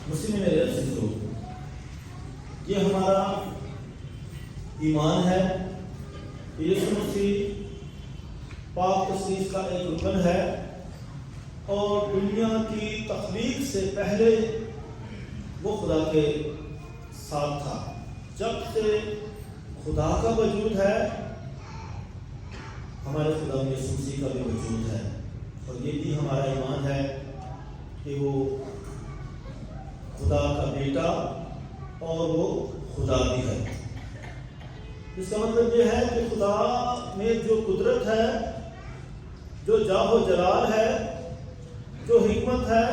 مسلم میرے عزیزو، یہ ہمارا ایمان ہے کہ یسوع مسیح پاک تثلیث کا ایک رکن ہے اور دنیا کی تخلیق سے پہلے وہ خدا کے ساتھ تھا۔ جب سے خدا کا وجود ہے، ہمارے خدا یسوع مسیح کا بھی وجود ہے، اور یہ بھی ہمارا ایمان ہے کہ وہ خدا کا بیٹا اور وہ خدا بھی ہے۔ اس کا مطلب یہ ہے کہ خدا میں جو قدرت ہے، جو جاہ و جلال ہے، جو حکمت ہے،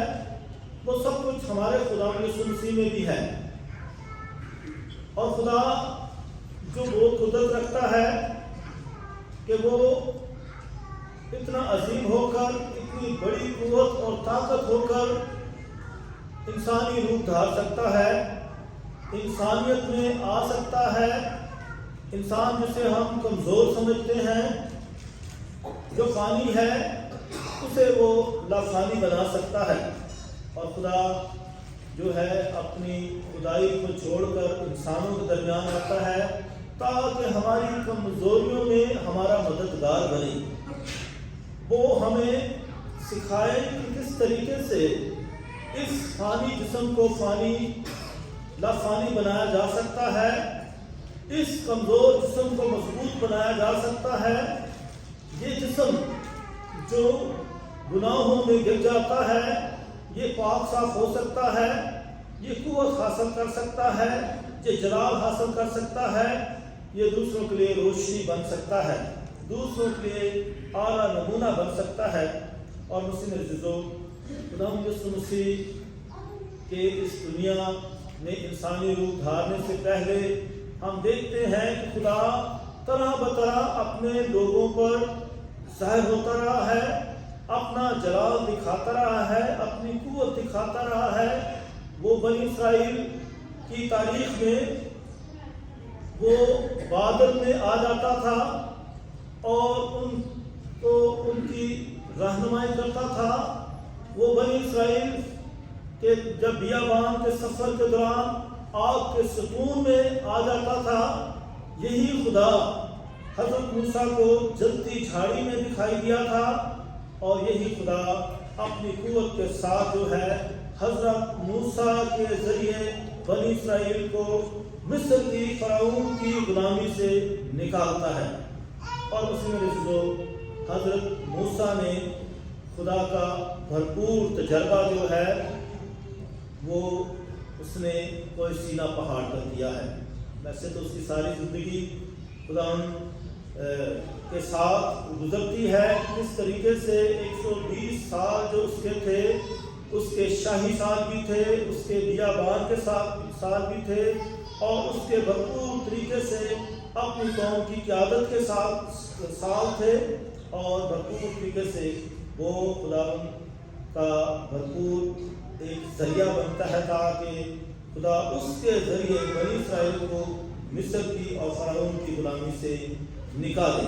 وہ سب کچھ ہمارے خدا یسوع مسیح میں بھی ہے۔ اور خدا جو وہ قدرت رکھتا ہے کہ وہ اتنا عظیم ہو کر، اتنی بڑی قوت اور طاقت ہو کر انسانی روپ دھار سکتا ہے، انسانیت میں آ سکتا ہے۔ انسان جسے ہم کمزور سمجھتے ہیں، جو فانی ہے، اسے وہ لافانی بنا سکتا ہے۔ اور خدا جو ہے اپنی خدائی کو چھوڑ کر انسانوں کے درمیان آتا ہے تاکہ ہماری کمزوریوں میں ہمارا مددگار بنے۔ وہ ہمیں سکھائے کہ کس طریقے سے اس فانی جسم کو لافانی بنایا جا سکتا ہے، اس کمزور جسم کو مضبوط بنایا جا سکتا ہے۔ یہ جسم جو گناہوں میں گر جاتا ہے، یہ پاک صاف ہو سکتا ہے، یہ قوت حاصل کر سکتا ہے، یہ جلال حاصل کر سکتا ہے، یہ دوسروں کے لیے روشنی بن سکتا ہے، دوسروں کے لیے اعلیٰ نمونہ بن سکتا ہے۔ اور مسلم عزیزو، خدا یسوع مسیح کے اس دنیا میں انسانی روپ دھارنے سے پہلے ہم دیکھتے ہیں کہ خدا طرح بطرح اپنے لوگوں پر ظاہر ہوتا رہا ہے، اپنا جلال دکھاتا رہا ہے، اپنی قوت دکھاتا رہا ہے۔ وہ بنی اسرائیل کی تاریخ میں وہ بادل میں آ جاتا تھا اور ان کو ان کی رہنمائی کرتا تھا۔ وہ بنی اسرائیل کے جب بیابان کے سفر کے دوران آگ کے ستون میں آ جاتا تھا، یہی خدا حضرت موسیٰ کو جلتی جھاڑی میں دکھائی دیا تھا، اور یہی خدا اپنی قوت کے ساتھ جو ہے حضرت موسیٰ کے ذریعے بنی اسرائیل کو مصر کی فرعون کی غلامی سے نکالتا ہے۔ اور اسی میں حضرت موسیٰ نے خدا کا بھرپور تجربہ جو ہے وہ اس نے کوہ سینا پہاڑ پر کیا ہے۔ ویسے تو اس کی ساری زندگی خدا کے ساتھ گزرتی ہے، کس طریقے سے 120 سال جو اس کے تھے، اس کے شاہی سال بھی تھے، اس کے بیابان کے سال بھی تھے، اور اس کے بھرپور طریقے سے اپنی قوم کی قیادت کے ساتھ سال تھے، اور بھرپور طریقے سے وہ خدا کا بھرپور ایک ذریعہ بنتا ہے تاکہ خدا اس کے ذریعے بنی اسرائیل کو مصر کی اور فرعون کی غلامی سے نکالے۔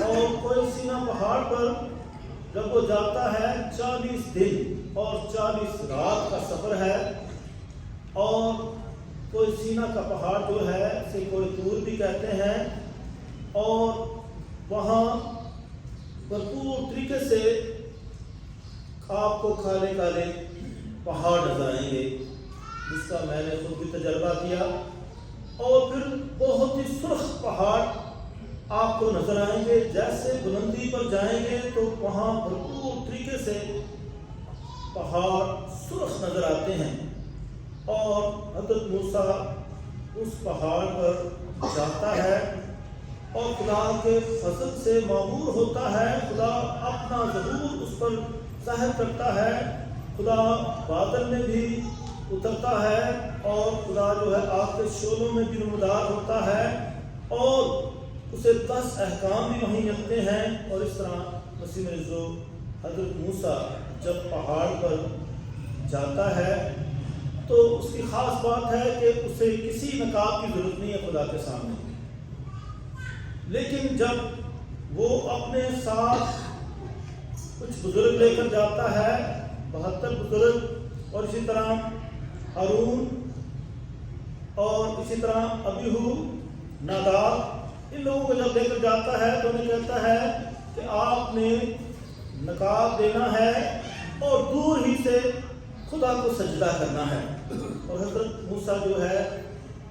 اور کوہ سینا پہاڑ پر جب وہ جاتا ہے، 40 دن اور 40 رات کا سفر ہے، اور کوہ سینا کا پہاڑ جو ہے اسے کوہ طور بھی کہتے ہیں، اور وہاں بھرپور طریقے سے آپ کو کالے کالے پہاڑ نظر آئیں گے، جس کا میں نے خود بھی تجربہ کیا، اور پھر بہت ہی سرخ پہاڑ آپ کو نظر آئیں گے۔ جیسے بلندی پر جائیں گے تو وہاں بھرپور طریقے سے پہاڑ سرخ نظر آتے ہیں، اور حضرت موسیٰ اس پہاڑ پر جاتا ہے اور خدا کے فضل سے معمور ہوتا ہے۔ خدا اپنا ظہور اس پر ظاہر کرتا ہے، خدا بادل میں بھی اترتا ہے، اور خدا جو ہے آگ کے شعلوں میں بھی نمودار ہوتا ہے، اور اسے 10 احکام بھی وہیں ملتے ہیں۔ اور اس طرح مسیح حضرت موسیٰ جب پہاڑ پر جاتا ہے تو اس کی خاص بات ہے کہ اسے کسی نقاب کی ضرورت نہیں ہے خدا کے سامنے، لیکن جب وہ اپنے ساتھ کچھ بزرگ لے کر جاتا ہے، 72 بزرگ، اور اسی طرح ہارون اور اسی طرح ابیہو، ناداب، ان لوگوں کو جب لے کر جاتا ہے تو انہیں کہتا ہے کہ آپ نے نکال دینا ہے اور دور ہی سے خدا کو سجدہ کرنا ہے۔ اور حضرت موسیٰ جو ہے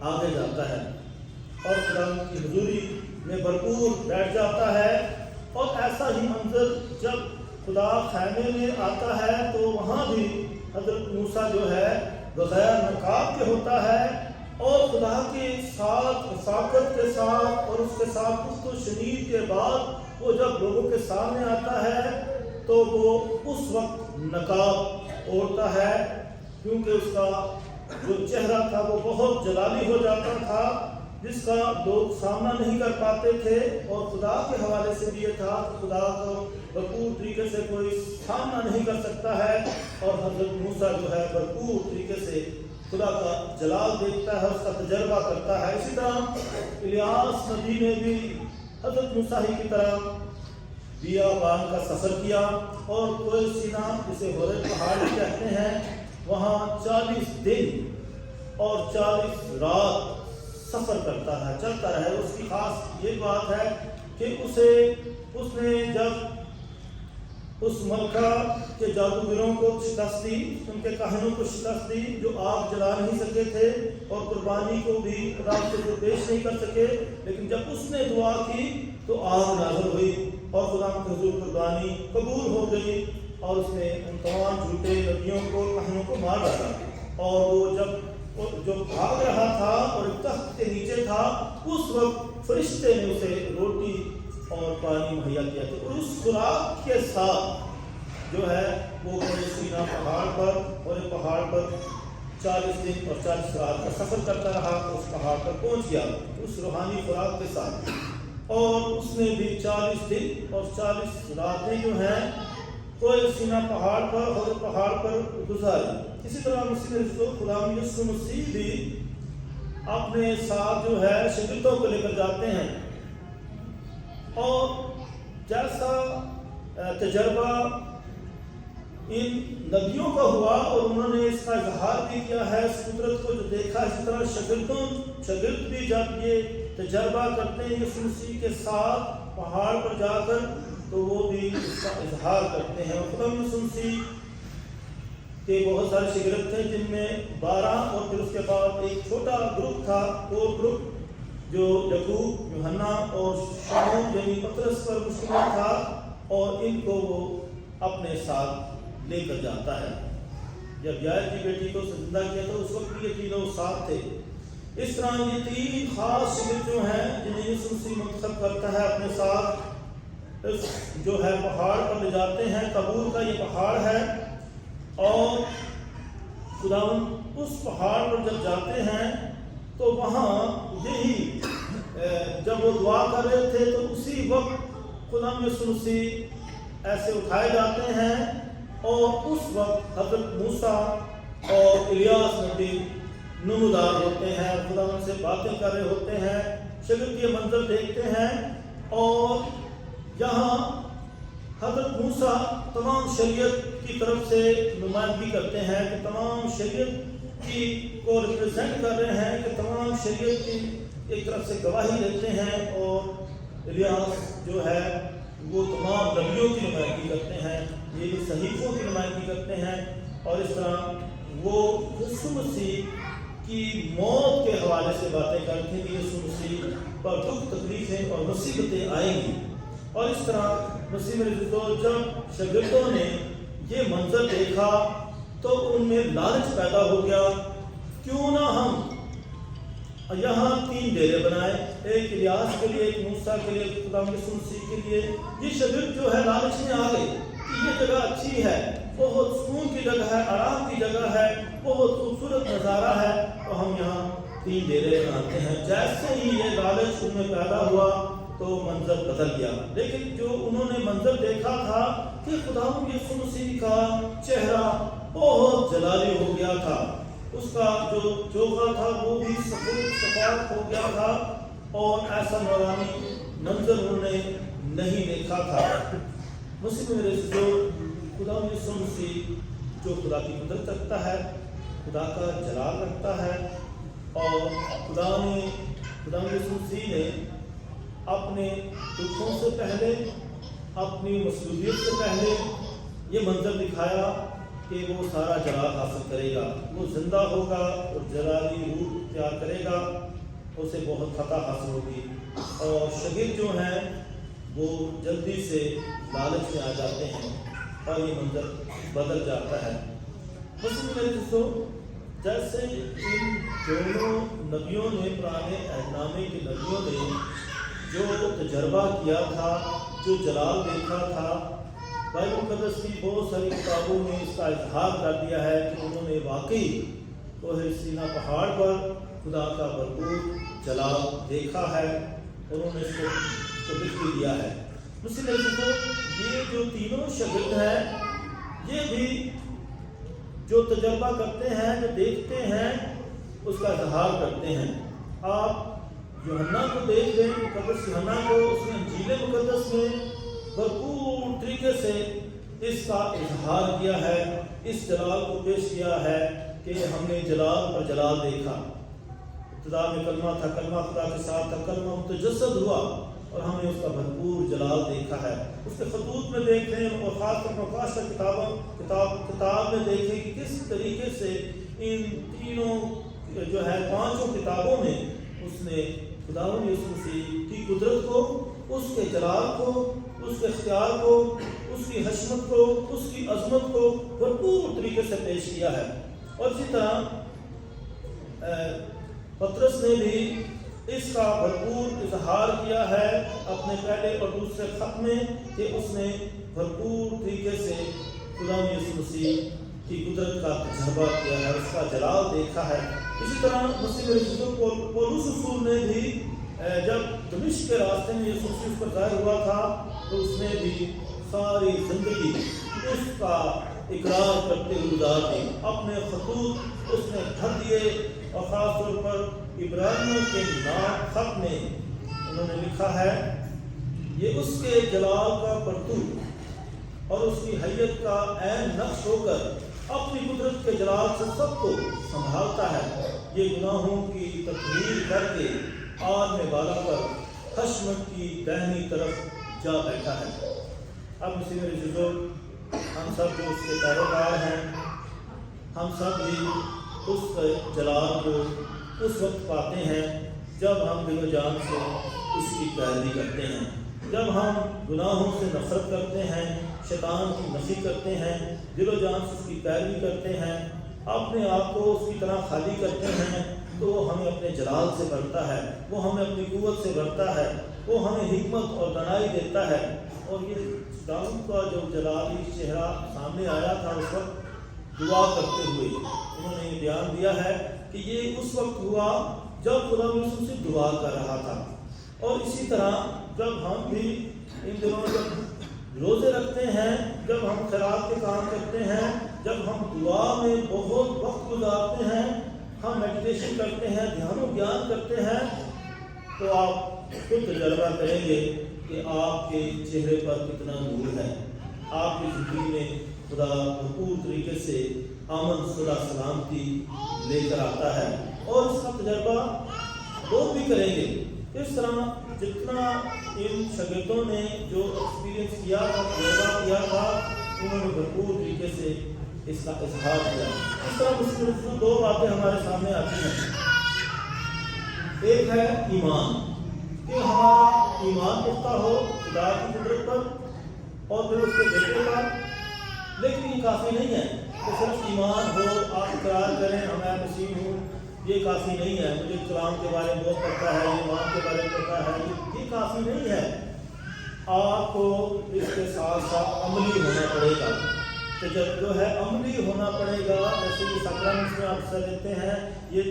آگے جاتا ہے اور خدا کی حضوری میں بھرپور بیٹھ جاتا ہے۔ اور ایسا ہی منظر جب خدا خیمے میں آتا ہے تو وہاں بھی حضرت موسیٰ جو ہے بغیر نقاب کے ہوتا ہے اور خدا کے ساتھ رفاقت کے ساتھ اور اس کے ساتھ گفت و شنید کے بعد وہ جب لوگوں کے سامنے آتا ہے تو وہ اس وقت نقاب اوڑھتا ہے، کیونکہ اس کا جو چہرہ تھا وہ بہت جلالی ہو جاتا تھا، جس کا لوگ سامنا نہیں کر پاتے تھے۔ اور خدا کے حوالے سے بھی یہ تھا کہ خدا کو بھرپور طریقے سے کوئی سامنا نہیں کر سکتا ہے، اور حضرت موسیٰ جو ہے بھرپور طریقے سے خدا کا جلال دیکھتا ہے، اس کا تجربہ کرتا ہے۔ اسی طرح الیاس نبی نے بھی حضرت موسیٰ ہی کی طرح بیابان کا سفر کیا اور کوہ سینا جسے ہورے پہاڑ کہتے ہیں وہاں 40 دن اور 40 رات سفر کرتا ہے، چلتا رہے۔ اس کی خاص یہ بات ہے کہ اس نے جب اس ملکہ کے جادوگروں کو شکست دی، ان کے کاہنوں کو شکست دی جو آگ جلا نہیں سکے تھے اور قربانی کو بھی راستے سے پیش نہیں کر سکے، لیکن جب اس نے دعا کی تو آگ نازل ہوئی اور خدا کے حضور قربانی قبول ہو گئی، اور اس نے ان تمام جھوٹے نبیوں کو کاہنوں کو مار ڈالا۔ اور وہ جو بھاگ رہا تھا اور ایک تخت کے نیچے تھا، اس وقت فرشتے نے اسے روٹی اور پانی مہیا کیا تھا، اور اس خوراک کے ساتھ جو ہے وہ سینا پہاڑ پر اور ایک پہاڑ پر 40 دن اور 40 رات کا سفر کرتا رہا، اس پہاڑ پر پہنچ گیا اس روحانی خوراک کے ساتھ، اور اس نے بھی 40 دن اور 40 راتیں جو ہیں کوہ سینا پہاڑ پر اور پہاڑ پر گزاری۔ اسی طرح مسیح رسول خدا یسوع مسیح بھی اپنے ساتھ جو ہے شاگردوں کو لے کر جاتے ہیں، اور جیسا تجربہ ان نبیوں کا ہوا اور انہوں نے اس کا اظہار بھی کیا ہے، اس قدرت کو جو دیکھا، اسی طرح شاگرد بھی جب یہ تجربہ کرتے ہیں یسوع مسیح کے ساتھ پہاڑ پر جا کر تو وہ بھی اس کا اظہار کرتے ہیں۔ اور خدا یسوع مسیح کے بہت سارے شاگرد تھے جن میں 12 اور پھر اس کے بعد ایک چھوٹا گروپ تھا، وہ گروپ جو یعقوب، یوحنا اور شمعون یعنی پطرس پر مشتمل تھا، اور ان کو وہ اپنے ساتھ لے کر جاتا ہے۔ جب یائر کی بیٹی کو زندہ کیا تھا اس وقت بھی یہ تینوں ساتھ تھے۔ اس طرح یہ 3 خاص شاگرد جو ہیں جنہیں یسوع مسیح منتخب کرتا ہے اپنے ساتھ جو ہے پہاڑ پر لے جاتے ہیں۔ طبور کا یہ پہاڑ ہے، اور خداوند اس پہاڑ پر جب جاتے ہیں تو وہاں یہی جب وہ دعا کر رہے تھے تو اسی وقت خداوند یسوع مسیح ایسے اٹھائے جاتے ہیں، اور اس وقت حضرت موسیٰ اور الیاس نبی نمودار ہوتے ہیں، خداوند سے باتیں کر رہے ہوتے ہیں، شاگرد یہ منظر دیکھتے ہیں، اور یہاں حضرت موسیٰ تمام شریعت کی طرف سے نمائندگی کرتے ہیں کہ تمام شریعت کی کو ریپرزینٹ کر رہے ہیں، کہ تمام شریعت کی ایک طرف سے گواہی دیتے ہیں، اور الیاس جو ہے وہ تمام نبیوں کی نمائندگی کرتے ہیں، یہ بھی صحیفوں کی نمائندگی کرتے ہیں، اور اس طرح وہ یسوع مسیح کی موت کے حوالے سے باتیں کرتے ہیں کہ یسوع مسیح پر دکھ تکلیفیں اور مصیبتیں آئیں گی۔ اور اس طرح مسیح میں جب شاگردوں نے یہ منظر دیکھا تو ان میں لالچ پیدا ہو گیا، کیوں نہ ہم یہاں 3 ڈیرے بنائے، ایک الیاس کے لیے، ایک موسیٰ کے لیے، خدا یسوع مسیح کے لیے۔ یہ شاگرد جو ہے لالچ میں آ گئے کہ یہ جگہ اچھی ہے، بہت سکون کی جگہ ہے، آرام کی جگہ ہے، بہت خوبصورت نظارہ ہے، تو ہم یہاں 3 ڈیرے بناتے ہیں۔ جیسے ہی یہ لالچ ان میں پیدا ہوا تو منظر بدل گیا، لیکن جو انہوں نے منظر دیکھا تھا کہ خداوند یسوع مسیح کا چہرہ بہت جلالی ہو گیا تھا، اس کا جو چوکا تھا وہ بھی سفید سفید ہو گیا تھا، اور ایسا نورانی منظر انہوں نے نہیں دیکھا تھا۔ مسیح میرے جو خداوند یسوع مسیح جو خدا کی قدرت رکھتا ہے، خدا کا جلال رکھتا ہے، اور خدا یسوع مسیح نے اپنے دکھوں سے پہلے، اپنی مصلوبیت سے پہلے یہ منظر دکھایا کہ وہ سارا جلال حاصل کرے گا، وہ زندہ ہوگا اور جلالی روح اختیار کرے گا، اسے بہت فتح حاصل ہوگی، اور شاگرد جو ہیں وہ جلدی سے لالچ میں آ جاتے ہیں اور یہ منظر بدل جاتا ہے۔ مسلم میرے دوستو، جیسے ان دونوں نبیوں نے، پرانے عہد نامے کے نبیوں نے جو تجربہ کیا تھا، جو جلال دیکھا تھا، بائبل مقدس کی بہت ساری کتابوں میں اس کا اظہار کر دیا ہے کہ انہوں نے واقعی کوہ سینا پہاڑ پر خدا کا بھرپور جلال دیکھا ہے، انہوں نے اس کو بھی دیا ہے۔ مسلم دوستو، یہ جو تینوں شاگرد ہیں، یہ بھی جو تجربہ کرتے ہیں، جو دیکھتے ہیں، اس کا اظہار کرتے ہیں۔ آپ یوحنا کو دیکھ لیں، مقدس یوحنا کو، اس نے انجیل مقدس میں بھرپور طریقے سے اس کا اظہار کیا ہے، اس جلال کو پیش کیا ہے کہ ہم نے جلال پر جلال دیکھا۔ ابتدا میں کلمہ تھا، کلمہ خدا کے ساتھ تھا، کلمہ متجسد ہوا اور ہم نے اس کا بھرپور جلال دیکھا ہے۔ اس کے خطوط میں دیکھیں، اور خاص طور پر مقاشفہ کتاب میں دیکھیں کہ کس طریقے سے ان تینوں جو ہے 5 کتابوں میں اس نے خداوند یسوع مسیح کی قدرت کو، اس کے جلال کو، اس کے اختیار کو، اس کی حشمت کو، اس کی عظمت کو بھرپور طریقے سے پیش کیا ہے۔ اور اسی طرح پطرس نے بھی اس کا بھرپور اظہار کیا ہے اپنے پہلے اور دوسرے خط میں کہ اس نے بھرپور طریقے سے خداوند یسوع مسیح کی قدرت کا تجربہ کیا ہے، اس کا جلال دیکھا ہے۔ اسی طرح مسیح پولس رسول نے بھی جب دمشق کے راستے میں یسوع مسیح اس پر ظاہر ہوا تھا تو اس نے بھی ساری زندگی اس کا اقرار کرتے ہوئے گزار دی، اپنے خطوط اس نے بھر دیے، اور خاص طور پر عبرانیوں کے خط میں انہوں نے لکھا ہے، یہ اس کے جلال کا پرتو اور اس کی حیت کا عین نقش ہو کر اپنی قدرت کے جلال سے سب کو سنبھالتا ہے، یہ گناہوں کی تکمیل کر کے آگ میں بالا پر حشمت کی دہنی طرف جا بیٹھا ہے۔ اب مسیح میرے عزیزو، ہم سب جو اس کے پیروکار ہیں، ہم سب بھی اس جلال کو اس وقت پاتے ہیں جب ہم دل و جان سے اس کی پیروی کرتے ہیں، جب ہم گناہوں سے نفرت کرتے ہیں، شیطان کی نفی کرتے ہیں، دل و جان سے اس کی پیروی کرتے ہیں، اپنے آپ کو اس کی طرح خالی کرتے ہیں، تو وہ ہمیں اپنے جلال سے بھرتا ہے، وہ ہمیں اپنی قوت سے بھرتا ہے، وہ ہمیں حکمت اور دانائی دیتا ہے۔ اور یہ داؤد کا جو جلالی چہرہ سامنے آیا تھا، اس وقت دعا کرتے ہوئے انہوں نے یہ بیان دیا ہے کہ یہ اس وقت ہوا جب خدا یسوع سے دعا کر رہا تھا۔ اور اسی طرح جب ہم بھی ان دنوں جب روزے رکھتے ہیں، جب ہم خیرات کے کام کرتے ہیں، جب ہم دعا میں بہت وقت گزارتے ہیں، ہم میڈیٹیشن کرتے ہیں، دھیان و گیان کرتے ہیں، تو آپ خود تجربہ کریں گے کہ آپ کے چہرے پر کتنا نور ہے، آپ کی زندگی میں خدا بھرپور طریقے سے امن، صلح، سلامتی لے کر آتا ہے، اور اس کا تجربہ لوگ بھی کریں گے۔ اس طرح جتنا ان شاگردوں نے جو ایکسپیرینس کیا تھا، تجربہ کیا تھا، انہوں نے بھرپور طریقے سے اس کا اظہار کیا۔ اس طرح مسلم 2 باتیں ہمارے سامنے آتی ہیں۔ ایک ہے ایمان، کہ ہمارا ایمان پختہ ہو خدا کی قدرت پر اور پھر اس کے بیٹے پر، لیکن یہ کافی نہیں ہے کہ صرف ایمان ہو، آپ اقرار کریں میں مسیح ہوں، یہ کافی نہیں ہے، مجھے کلام کے بارے میں بہت پڑھتا ہے، ایمان کے بارے میں پڑھتا ہے، یہ کافی نہیں ہے۔ آپ کو اس کے ساتھ ساتھ عملی ہونا پڑے گا، کہ جب جو ہے عملی ہونا پڑے گا، جیسے کہ سیکرامنٹس میں آپ حصہ لیتے ہیں، یہ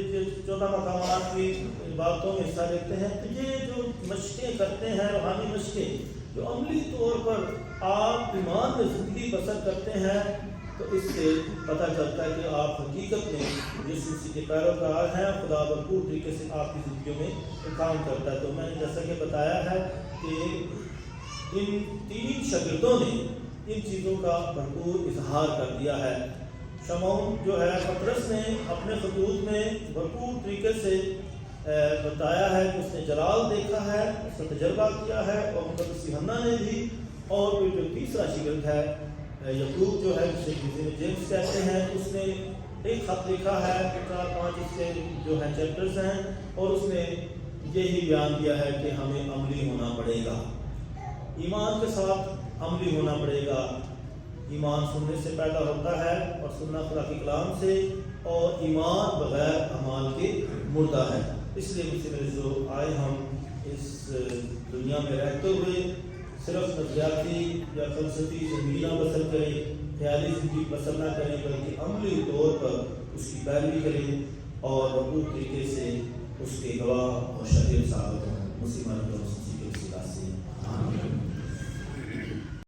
14 مقامات کی باتوں میں حصہ لیتے ہیں، تو یہ جو مشقیں کرتے ہیں، روحانی مشقیں، جو عملی طور پر آپ ایمان میں زندگی بسر کرتے ہیں، تو اس سے پتہ چلتا ہے کہ آپ حقیقت میں جس مسیح کے پیروکار ہیں، خدا بھرپور طریقے سے آپ کی زندگیوں میں کام کرتا ہے۔ تو میں نے جیسا کہ بتایا ہے کہ ان 3 شاگردوں نے ان چیزوں کا بھرپور اظہار کر دیا ہے۔ شمعون جو ہے پطرس نے اپنے خطوط میں بھرپور طریقے سے بتایا ہے کہ اس نے جلال دیکھا ہے، اس کا تجربہ کیا ہے، اور مقدس یوحنا نے بھی. اور پھر جو تیسرا شاگرد ہے یعقوب جو ہے جسے جیمس کہتے ہیں، اس نے ایک خط لکھا ہے 4-5 اس کے جو ہے چیپٹرز ہیں، اور اس نے یہی بیان کیا ہے کہ ہمیں عملی ہونا پڑے گا، ایمان کے ساتھ عملی ہونا پڑے گا. ایمان سننے سے پیدا ہوتا ہے اور سننا خدا کے کلام سے، اور ایمان بغیر اعمال کے مردہ ہے. اس لیے مجھ سے میرے جو آئے ہم اس دنیا میں رہتے ہوئے صرف نظریاتی یا فلسفی زندگی نہ بسر کریں، خیالی زندگی بسر نہ کریں، بلکہ عملی طور پر اس کی پیروی کریں اور بھرپور طریقے سے اس کے گواہ اور شاہد ثابت ہوں. مسلمان کے وسیلہ سے آمین.